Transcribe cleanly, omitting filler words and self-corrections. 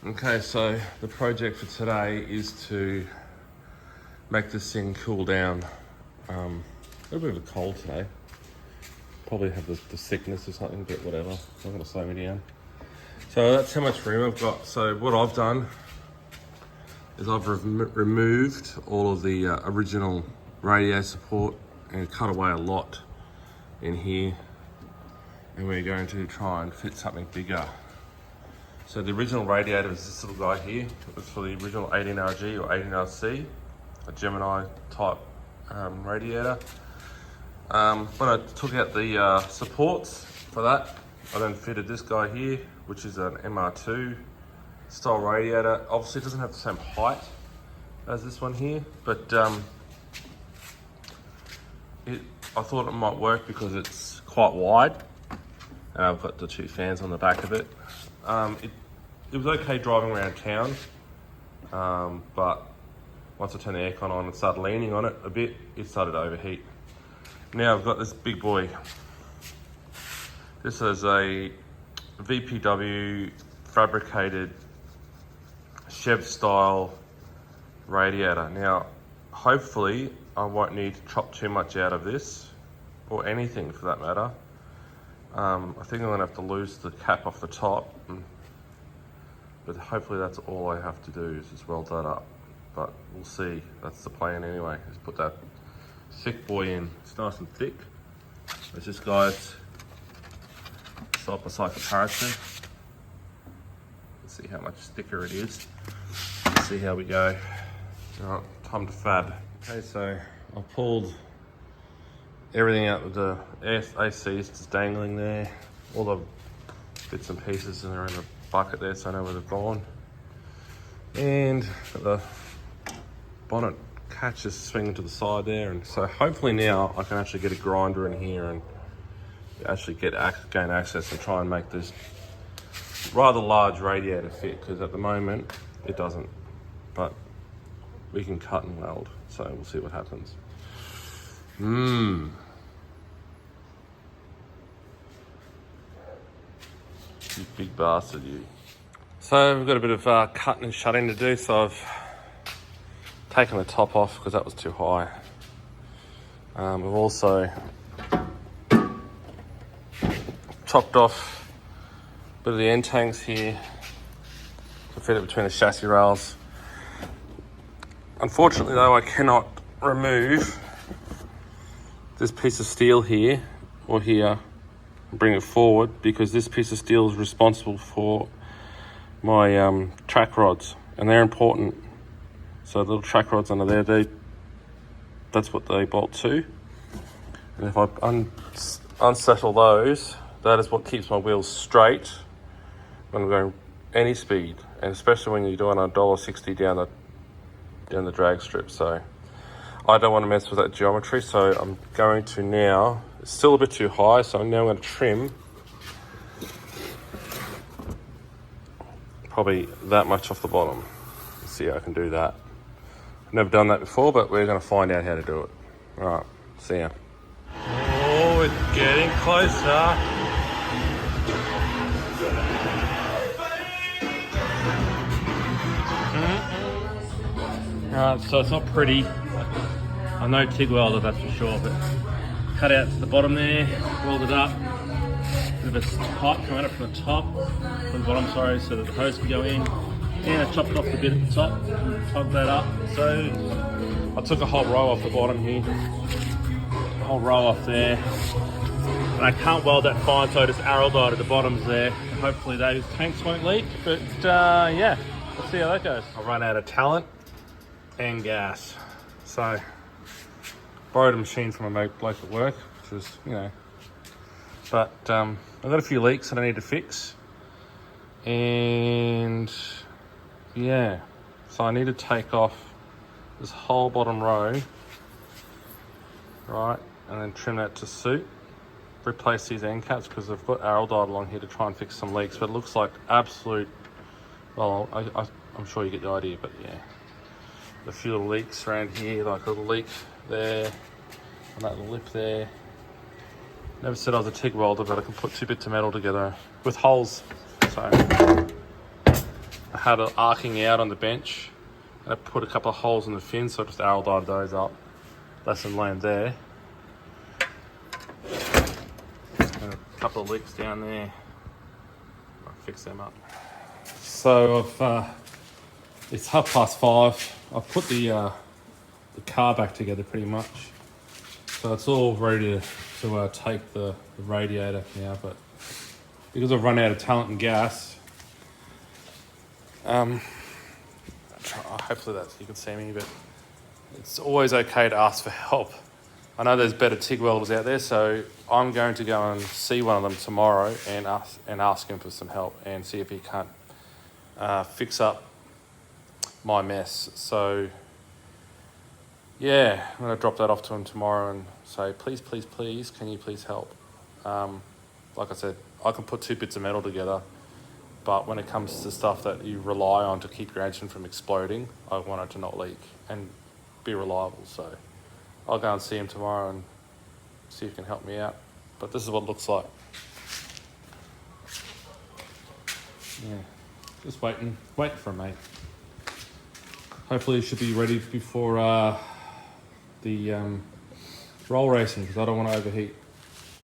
Okay, so the project for today is to make this thing cool down. A little bit of a cold today. Probably have the sickness or something, but whatever. It's not going to slow me down. So that's how much room I've got. So what I've done is I've removed all of the original radiator support and cut away a lot in here. And we're going to try and fit something bigger. So the original radiator was this little guy here. It was for the original 18RG or 18RC, a Gemini type radiator. When I took out the supports for that, I then fitted this guy here, which is an MR2 style radiator. Obviously it doesn't have the same height as this one here, but I thought it might work because it's quite wide. And I've got the two fans on the back of it. It was okay driving around town, but once I turned the aircon on and started leaning on it a bit, it started to overheat. Now I've got this big boy. This is a VPW fabricated Chev style radiator. Now, hopefully I won't need to chop too much out of this, or anything for that matter. I think I'm gonna have to lose the cap off the top, but hopefully that's all I have to do is just weld that up. But we'll see, that's the plan anyway. Just put that thick boy in. It's nice and thick. There's this guy's side by side comparison. Let's see how much thicker it is. Let's see how we go. All right, time to fab. Okay, so I pulled everything out with the AC is just dangling there. All the bits and pieces are in a bucket there, so I know where they've gone. And the bonnet catch is swinging to the side there, and so hopefully now I can actually get a grinder in here and actually gain access and try and make this rather large radiator fit, because at the moment it doesn't, but we can cut and weld, so we'll see what happens. You big bastard, you. So we've got a bit of cutting and shutting to do, so I've taken the top off because that was too high. We've also chopped off a bit of the end tanks here to fit it between the chassis rails. Unfortunately though, I cannot remove this piece of steel here or here and bring it forward, because this piece of steel is responsible for my track rods, and they're important. So the little track rods under there, that's what they bolt to. And if I unsettle those, that is what keeps my wheels straight when I'm going any speed, and especially when you're doing $1.60 down the drag strip. So I don't want to mess with that geometry, so I'm going to now, it's still a bit too high, so I'm now going to trim probably that much off the bottom. Let's see how I can do that. I've never done that before, but we're going to find out how to do it. All right, see ya. Oh, it's getting closer. All right, so it's not pretty. I'm no TIG welder, that's for sure, but cut out to the bottom there, weld it up. Bit of a pipe coming up from the top, from the bottom, sorry, so that the hose can go in. And I chopped off the bit at the top, tugged that up. So I took a whole row off the bottom here, a whole row off there. And I can't weld that fine, so I just arrow dieted the bottoms there. And hopefully those tanks won't leak, but yeah, let's see how that goes. I run out of talent and gas. So borrowed a machine from a bloke at work, which was, you know, but I've got a few leaks that I need to fix, and yeah, so I need to take off this whole bottom row, right, and then trim that to suit, replace these end caps because I've got arrow dyed along here to try and fix some leaks, but it looks like absolute, well, I'm sure you get the idea, but yeah, a few little leaks around here, like a little leak there, and that little lip there. Never said I was a TIG welder, but I can put two bits of metal together with holes. So I had it arcing out on the bench, and I put a couple of holes in the fins, so I just araldite those up. Lesson learned there. And a couple of leaks down there. I'll fix them up. So it's 5:30. I've put the car back together pretty much. So it's all ready to take the radiator now, but because I've run out of talent and gas, hopefully that you can see me, but it's always okay to ask for help. I know there's better TIG welders out there, so I'm going to go and see one of them tomorrow and ask him for some help and see if he can't fix up my mess. So yeah, I'm going to drop that off to him tomorrow and say, please, can you please help? Like I said, I can put 2 bits of metal together, but when it comes to stuff that you rely on to keep your engine from exploding, I want it to not leak and be reliable. So I'll go and see him tomorrow and see if he can help me out. But this is what it looks like. Yeah, just waiting for a mate. Hopefully it should be ready before the roll racing, because I don't want to overheat.